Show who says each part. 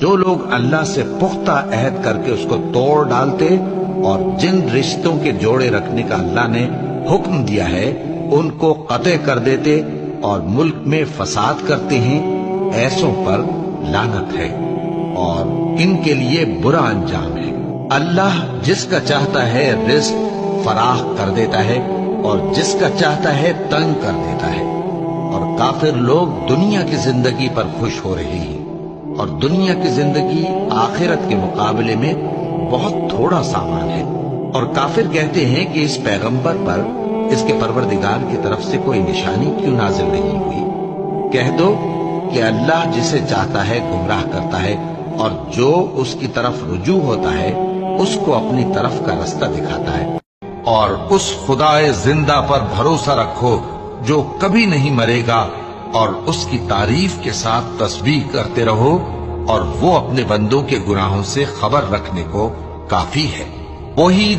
Speaker 1: جو لوگ اللہ سے پختہ عہد کر کے اس کو توڑ ڈالتے اور جن رشتوں کے جوڑے رکھنے کا اللہ نے حکم دیا ہے ان کو قطع کر دیتے اور ملک میں فساد کرتے ہیں، ایسوں پر لعنت ہے اور ان کے لیے برا انجام ہے۔ اللہ جس کا چاہتا ہے رزق فراخ کر دیتا ہے اور جس کا چاہتا ہے تنگ کر دیتا ہے، اور کافر لوگ دنیا کی زندگی پر خوش ہو رہے ہیں اور دنیا کی زندگی آخرت کے مقابلے میں بہت تھوڑا سامان ہے۔ اور کافر کہتے ہیں کہ اس پیغمبر پر اس کے پروردگار کی طرف سے کوئی نشانی کیوں نازل نہیں ہوئی؟ کہہ دو کہ اللہ جسے چاہتا ہے گمراہ کرتا ہے اور جو اس کی طرف رجوع ہوتا ہے اس کو اپنی طرف کا رستہ دکھاتا ہے۔ اور اس خدائے زندہ پر بھروسہ رکھو جو کبھی نہیں مرے گا، اور اس کی تعریف کے ساتھ تسبیح کرتے رہو، اور وہ اپنے بندوں کے گناہوں سے خبر رکھنے کو کافی ہے۔ وہی